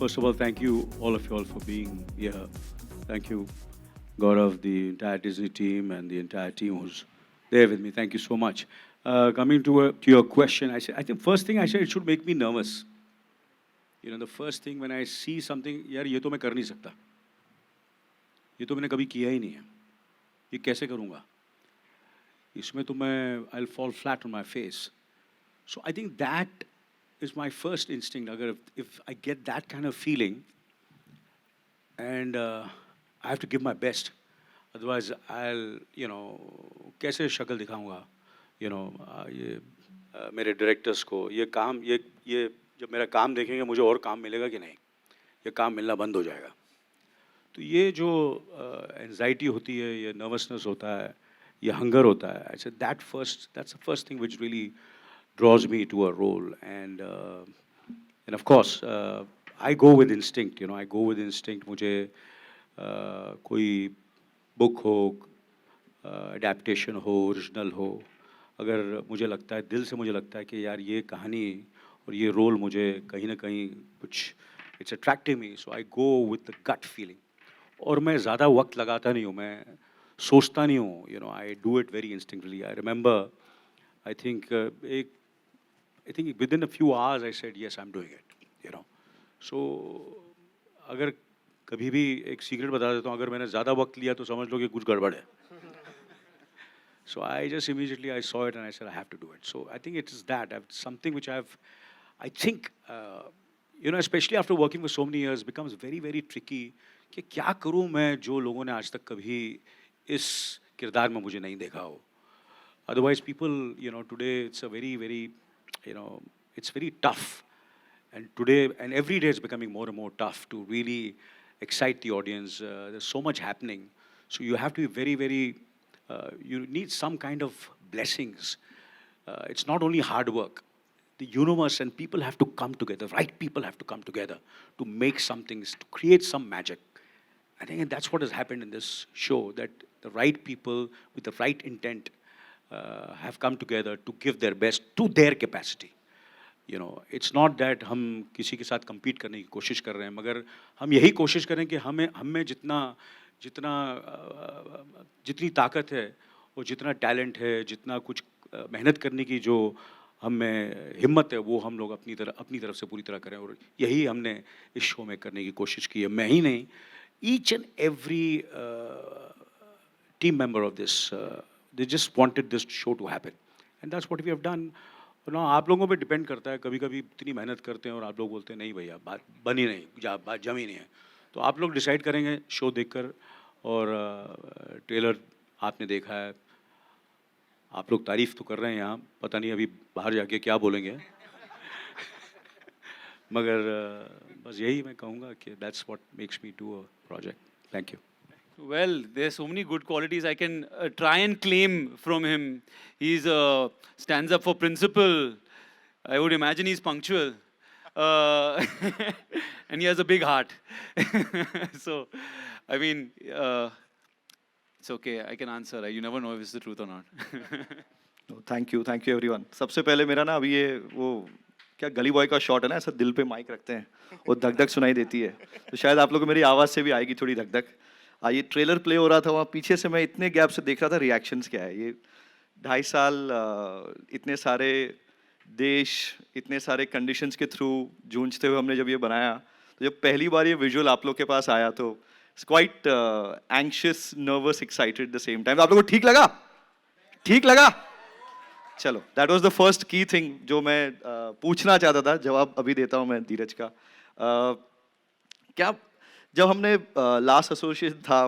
first of all, thank you, all of you all, for being here. Thank you, Gaurav, the entire Disney team, and the entire team who's there with me. Thank you so much. Coming to your question, I think first thing I said, it should make me nervous. You know, the first thing when I see something, यार ये तो मैं कर नहीं सकता. ये तो मैंने कभी किया ही नहीं है. ये कैसे करूँगा? इसमें तो मैं I'll fall flat on my face. So I think that is my first instinct. अगर if I get that kind of feeling, and I have to give my best. Otherwise, I'll, you know, कैसे शक्ल दिखाऊंगा, you know, ये मेरे directors को ये काम ये जब मेरा काम देखेंगे मुझे और काम मिलेगा कि नहीं, ये काम मिलना बंद हो जाएगा. तो ये जो anxiety होती है, ये nervousness होता है, ये hunger होता है. I said that's the first thing which really draws me to a role, and of course I go with instinct. You know, I go with instinct. मुझे कोई book हो, adaptation हो, original हो, अगर मुझे लगता है, दिल से मुझे लगता है कि यार ये कहानी और ये role मुझे कहीं ना कहीं कुछ it's attracting me, so I go with the gut feeling. और मैं ज़्यादा वक्त लगाता नहीं हूँ, मैं सोचता नहीं हूँ. You know, I do it very instinctively. I remember, I think within a few hours I said yes, I'm doing it. You know, so अगर कभी भी एक secret बता देता हूँ, अगर मैंने ज़्यादा वक्त लिया तो समझ लो कि कुछ गड़बड़ है. So I just immediately I saw it and I said I have to do it. So I think it is that something which I think you know, especially after working for so many years, becomes very very tricky कि क्या करूँ मैं जो लोगों ने आज तक कभी इस किरदार में मुझे नहीं देखा हो. Otherwise people, you know, today it's a very very, you know, it's very tough, and today and every day it's becoming more and more tough to really excite the audience. There's so much happening, so you have to be very very you need some kind of blessings. It's not only hard work. The universe and people have to come together. Right people have to come together to make something, to create some magic. I think that's what has happened in this show, that the right people with the right intent have come together to give their best to their capacity. You know, it's not that हम किसी के साथ compete करने की कोशिश कर रहे हैं, मगर हम यही कोशिश करें कि हमें जितनी ताकत है और जितना talent है, जितना कुछ मेहनत करने की जो हमें हिम्मत है, वो हम लोग अपनी तरफ से पूरी तरह करें. और यही हमने इस शो में करने की कोशिश की है. मैं ही नहीं, each and every team member of this, they just wanted this show to happen, and that's what we have done. ना आप लोगों पे डिपेंड करता है. कभी-कभी इतनी मेहनत करते हैं और आप लोग बोलते हैं नहीं भैया बात बनी नहीं, बात जमी नहीं है. तो आप लोग डिसाइड करेंगे शो देखकर, और ट्रेलर आपने देखा है, आप लोग तारीफ तो कर रहे हैं यहाँ, पता नहीं अभी बाहर जाके क्या बोलेंगे. मगर बस यही मैं कहूँगा कि that's what makes me do a project. Thank you. Well, there's so many good qualities I can try and claim from him. He's stands up for principle. I would imagine he's punctual. And he has a big heart. So, I mean, it's okay. I can answer. You never know if it's the truth or not. Thank you everyone. सबसे पहले मेरा ना अभी ये वो क्या गली boy का शॉट है ना, ऐसा दिल पे माइक रखते हैं, वो धक धक सुनाई देती है. तो शायद आप लोगों को मेरी आवाज़ से भी आएगी थोड़ी धक धक. ये ट्रेलर प्ले हो रहा था, वहाँ पीछे से मैं इतने गैप से देख रहा था रिएक्शंस क्या है. ये 2.5 साल इतने सारे देश, इतने सारे कंडीशंस के थ्रू जूझते हुए हमने जब ये बनाया, तो जब पहली बार ये विजुअल आप लोग के पास आया तो it's quite anxious, nervous, excited the same time. आप लोगों को ठीक लगा? चलो, that was the first key thing जो मैं पूछना चाहता था. जवाब अभी देता हूँ मैं धीरज का. क्या जब हमने लास्ट एसोसिएशन था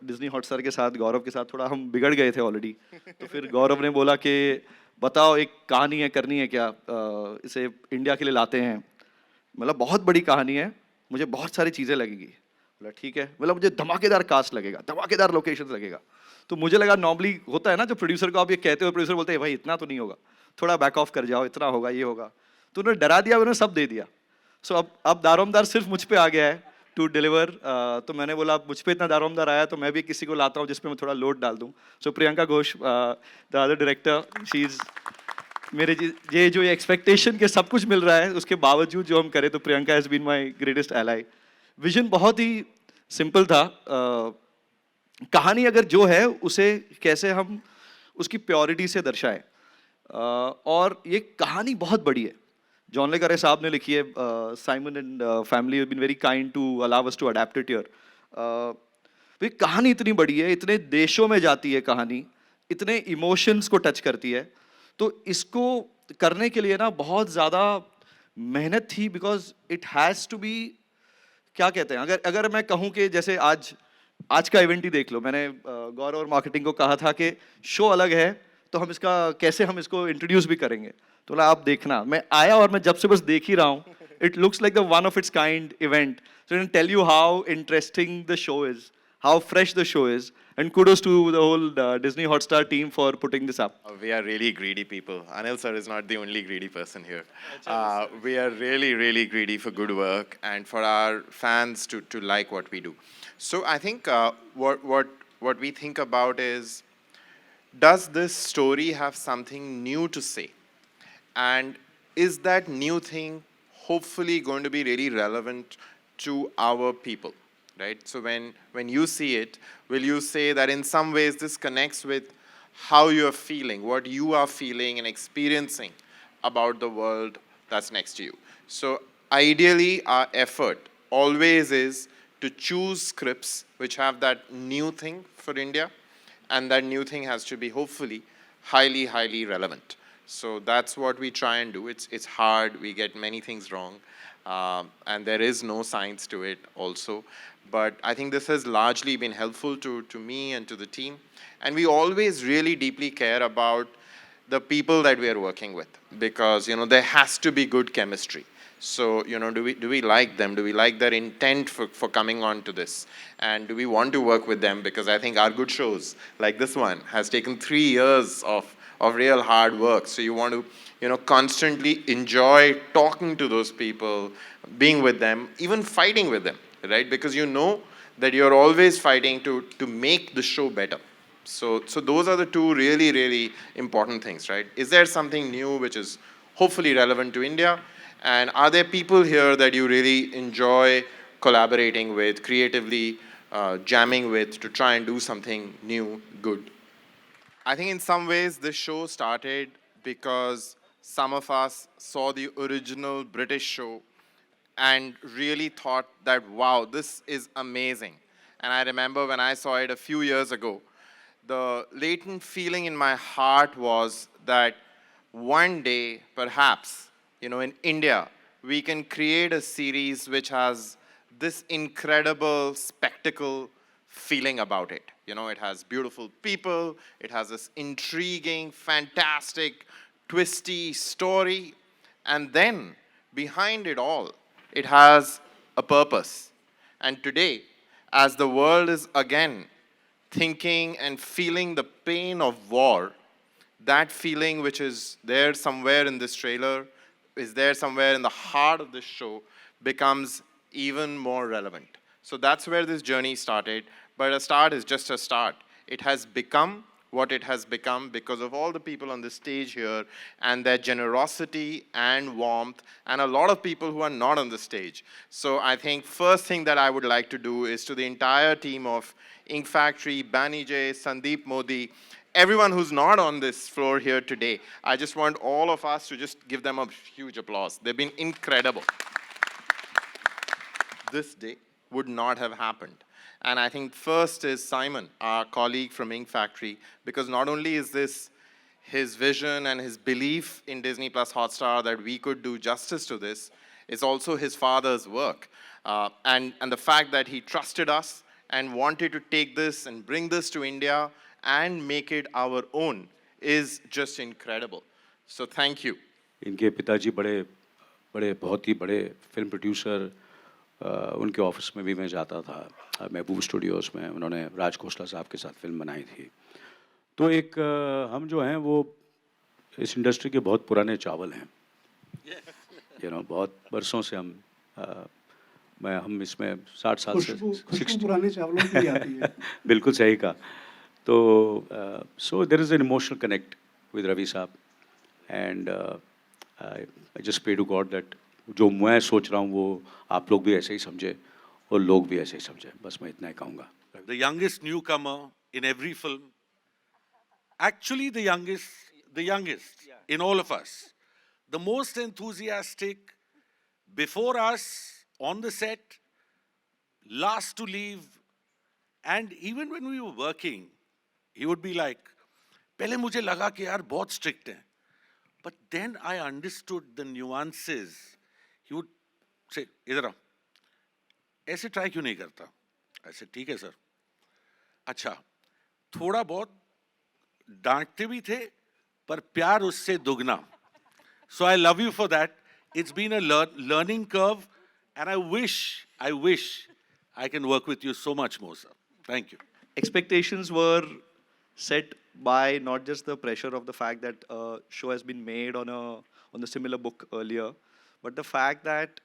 डिज्नी हॉटस्टार के साथ, गौरव के साथ थोड़ा हम बिगड़ गए थे ऑलरेडी. तो फिर गौरव ने बोला कि बताओ एक कहानी है, करनी है क्या, इसे इंडिया के लिए लाते हैं. मतलब बहुत बड़ी कहानी है, मुझे बहुत सारी चीज़ें लगेगी. बोला ठीक है. मतलब मुझे धमाकेदार कास्ट लगेगा, धमाकेदार लोकेशन लगेगा. तो मुझे लगा नॉर्मली होता है ना, जो प्रोड्यूसर को आप ये कहते हो, प्रोड्यूसर बोलते हैं भाई इतना तो नहीं होगा, थोड़ा बैक ऑफ कर जाओ, इतना होगा, ये होगा. तो उन्होंने डरा दिया, उन्होंने सब दे दिया. सो अब दारोमदार सिर्फ मुझ पे आ गया है टू डिलीवर. तो मैंने बोला अब मुझ पे इतना दारोमदार आया तो मैं भी किसी को लाता हूँ जिस पे मैं थोड़ा लोड डाल दूँ. So Priyanka Ghosh, the other director, she is मेरे ये जो ये एक्सपेक्टेशन के सब कुछ मिल रहा है उसके बावजूद जो हम करें तो Priyanka has been my greatest ally. Vision बहुत ही सिंपल था। कहानी अगर जो है उसे कैसे हम उसकी प्योरिटी से दर्शाएं। और ये कहानी बहुत बड़ी है। जॉन ले करे साहब ने लिखी है। Simon and family have been very kind to allow us to adapt it here. तो ये कहानी इतनी बड़ी है, इतने देशों में जाती है कहानी, इतने इमोशंस को टच करती है। तो इसको करने के लिए ना बहुत ज़्यादा मेहनत थी, because it has to be, क्या कहते हैं, अगर अगर मैं कहूँ कि जैसे आज आज का इवेंट ही देख लो। मैंने गौरव और मार्केटिंग को कहा था कि शो अलग है तो हम इसका कैसे हम इसको इंट्रोड्यूस भी करेंगे। तो बोला आप देखना। मैं आया और मैं जब से बस देख ही रहा हूँ। It looks like the one of its kind event. So I can tell you how interesting the show is, how fresh the show is, and kudos to the whole Disney Hotstar team for putting this up. We are really greedy people. Anil sir is not the only greedy person here. We are really, really greedy for good work and for our fans to like what we do. So I think what we think about is, does this story have something new to say? And is that new thing hopefully going to be really relevant to our people? Right? So when you see it, will you say that in some ways this connects with how you are feeling, what you are feeling and experiencing about the world that's next to you? So ideally, our effort always is to choose scripts which have that new thing for India, and that new thing has to be hopefully highly, highly relevant. So that's what we try and do. It's hard. We get many things wrong. And there is no science to it also. But I think this has largely been helpful to me and to the team. And we always really deeply care about the people that we are working with, because, you know, there has to be good chemistry. So, you know, do we like them? Do we like their intent for coming on to this? And do we want to work with them? Because I think our good shows, like this one, has taken 3 years of real hard work. So you want to, you know, constantly enjoy talking to those people, being with them, even fighting with them, right? Because you know that you're always fighting to make the show better. So those are the two really, really important things, right? Is there something new which is hopefully relevant to India? And are there people here that you really enjoy collaborating with, creatively jamming with, to try and do something new, good? I think in some ways this show started because some of us saw the original British show and really thought that, wow, this is amazing. And I remember when I saw it a few years ago, the latent feeling in my heart was that one day, perhaps, you know, in India, we can create a series which has this incredible spectacle feeling about it. You know, it has beautiful people, it has this intriguing, fantastic, twisty story, and then behind it all, it has a purpose. And today, as the world is again thinking and feeling the pain of war, that feeling which is there somewhere in this trailer, is there somewhere in the heart of this show, becomes even more relevant. So that's where this journey started. But a start is just a start. It has become what it has become because of all the people on the stage here and their generosity and warmth, and a lot of people who are not on the stage. So I think first thing that I would like to do is, to the entire team of Ink Factory, Bani J, Sandeep Modi, everyone who's not on this floor here today, I just want all of us to just give them a huge applause. They've been incredible. This day would not have happened. And I think first is Simon, our colleague from Ink Factory, because not only is this his vision and his belief in Disney Plus Hotstar that we could do justice to this, it's also his father's work. And the fact that he trusted us and wanted to take this and bring this to India and make it our own is just incredible. So thank you. इनके पिताजी बड़े बहुत ही बड़े film producer, उनके office में भी मैं जाता था, महबूब स्टूडियोज़ में। उन्होंने राज खोसला साहब के साथ फिल्म बनाई थी। तो एक हम जो हैं वो इस इंडस्ट्री के बहुत पुराने चावल हैं, यू नो, बहुत बरसों से हम इसमें 60 साल से पुराने चावलों की आती है। बिल्कुल सही कहा। तो so there is an emotional connect with Ravi sahab, And I just pray to God that जो मैं सोच रहा हूँ वो आप लोग भी ऐसे ही समझे और लोग भी ऐसे ही समझे. बस मैं इतना ही कहूँगा. The youngest newcomer in every film. Actually, the youngest in all of us. The most enthusiastic, before us, on the set, last to leave. And even when we were working, he would be like, पहले मुझे लगा कि यार बहुत strict है. But then I understood the nuances. He would say, इधर आओ. ऐसे try क्यों नहीं करता? I said, ठीक है sir. अच्छा, थोड़ा बहुत डांटते भी थे, पर प्यार उससे दुगना. So I love you for that. It's been a learning curve, and I wish I can work with you so much more, sir. Thank you. Expectations were set by not just the pressure of the fact that a show has been made on a similar book earlier, but the fact that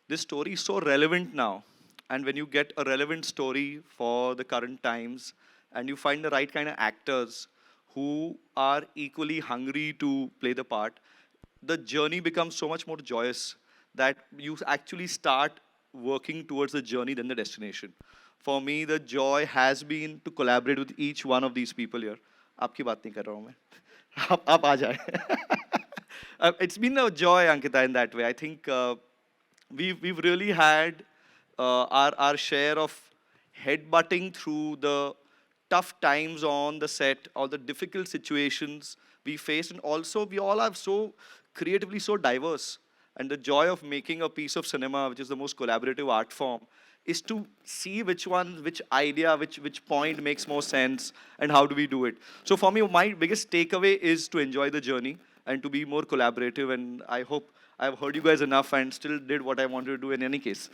this story is so relevant now. And when you get a relevant story for the current times, and you find the right kind of actors who are equally hungry to play the part, the journey becomes so much more joyous that you actually start working towards the journey than the destination. For me, the joy has been to collaborate with each one of these people here. आपकी बात नहीं कर रहा हूँ मैं. आप आ जाए. It's been a joy, Ankita, in that way. I think we've really had our share of headbutting through the tough times on the set, all the difficult situations we faced, and also we all are so creatively so diverse. And the joy of making a piece of cinema, which is the most collaborative art form, is to see which idea, which point makes more sense, and how do we do it. So for me, my biggest takeaway is to enjoy the journey and to be more collaborative. And I hope I've heard you guys enough and still did what I wanted to do in any case.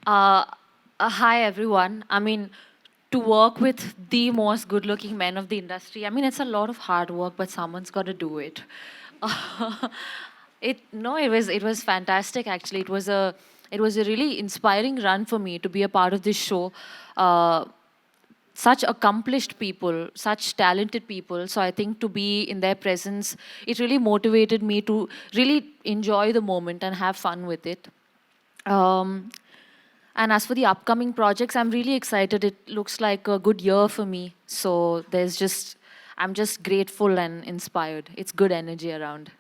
Hi, everyone. I mean, to work with the most good-looking men of the industry, I mean, it's a lot of hard work, but someone's got to do it. It was fantastic. Actually, it was a really inspiring run for me to be a part of this show. Such accomplished people, such talented people. So I think to be in their presence, it really motivated me to really enjoy the moment and have fun with it. And as for the upcoming projects, I'm really excited. It looks like a good year for me. So I'm just grateful and inspired. It's good energy around.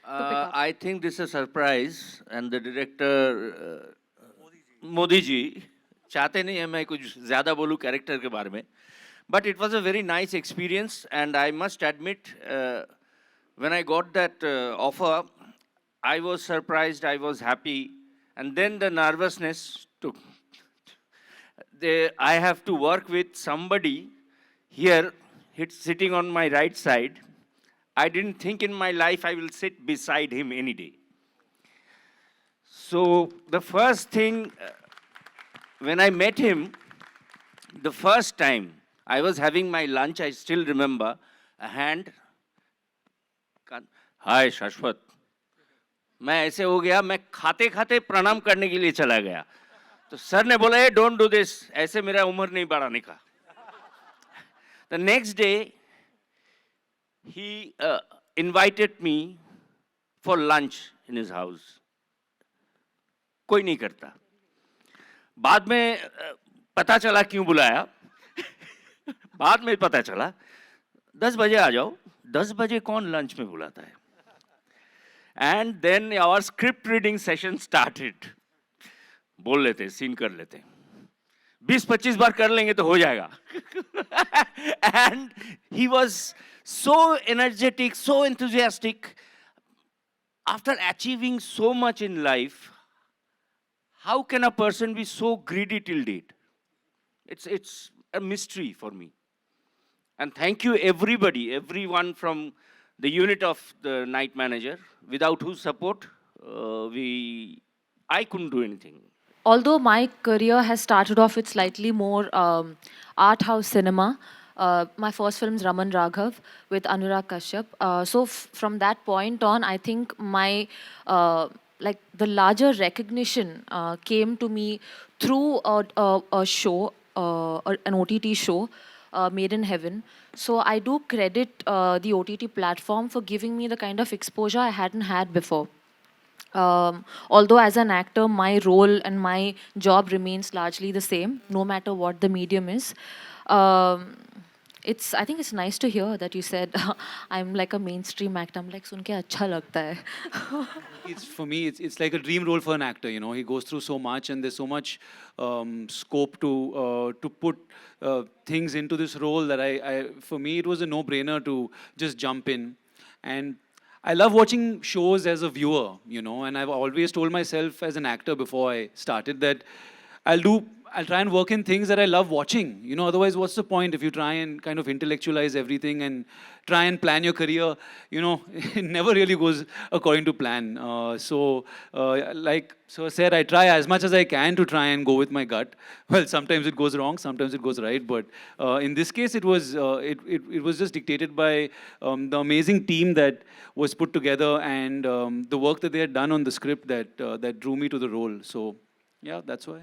I think this is a surprise, and the director Modi ji चाहते नहीं है मैं कुछ ज़्यादा बोलूँ character के बारे में, but it was a very nice experience, and I must admit when I got that offer, I was surprised, I was happy, and then the nervousness took. I have to work with somebody here, sitting on my right side. I didn't think in my life I will sit beside him any day. So the first thing, when I met him, the first time I was having my lunch, I still remember, a hand, hi Shashwat. मैं ऐसे हो गया, मैं खाते खाते प्रणाम करने के लिए चला गया. तो सर ने बोला, hey, don't do this. ऐसे मेरा उम्र नहीं बढ़ाने का. The next day, he invited me for lunch in his house. कोई नहीं करता. बाद में पता चला क्यों बुलाया. बाद में पता चला 10 बजे आ जाओ. 10 बजे कौन लंच में बुलाता है. And then our script reading session started. बोल लेते, सीन कर लेते. 20-25 बार कर लेंगे तो हो जाएगा. And he was so energetic, so enthusiastic. After achieving so much in life, how can a person be so greedy till date? It's a mystery for me. And thank you everybody, everyone from the unit of the night manager, without whose support I couldn't do anything. Although my career has started off with slightly more art house cinema, my first film is Raman Raghav with Anurag Kashyap. So from that point on, I think my the larger recognition came to me through a show, an OTT show, Made in Heaven. So I do credit the OTT platform for giving me the kind of exposure I hadn't had before. Although as an actor, my role and my job remains largely the same, no matter what the medium is. Um, I think it's nice to hear that you said I'm like a mainstream actor. I'm like, सुन के अच्छा लगता है. It's for me, it's like a dream role for an actor. You know, he goes through so much, and there's so much scope to put things into this role that for me, it was a no-brainer to just jump in. And I love watching shows as a viewer, you know, and I've always told myself as an actor before I started that I'll try and work in things that I love watching. You know, otherwise, what's the point if you try and kind of intellectualize everything and try and plan your career? You know, it never really goes according to plan. Like so I said, I try as much as I can to try and go with my gut. Well, sometimes it goes wrong, sometimes it goes right. But in this case, it was just dictated by the amazing team that was put together and the work that they had done on the script that drew me to the role. So, yeah, that's why.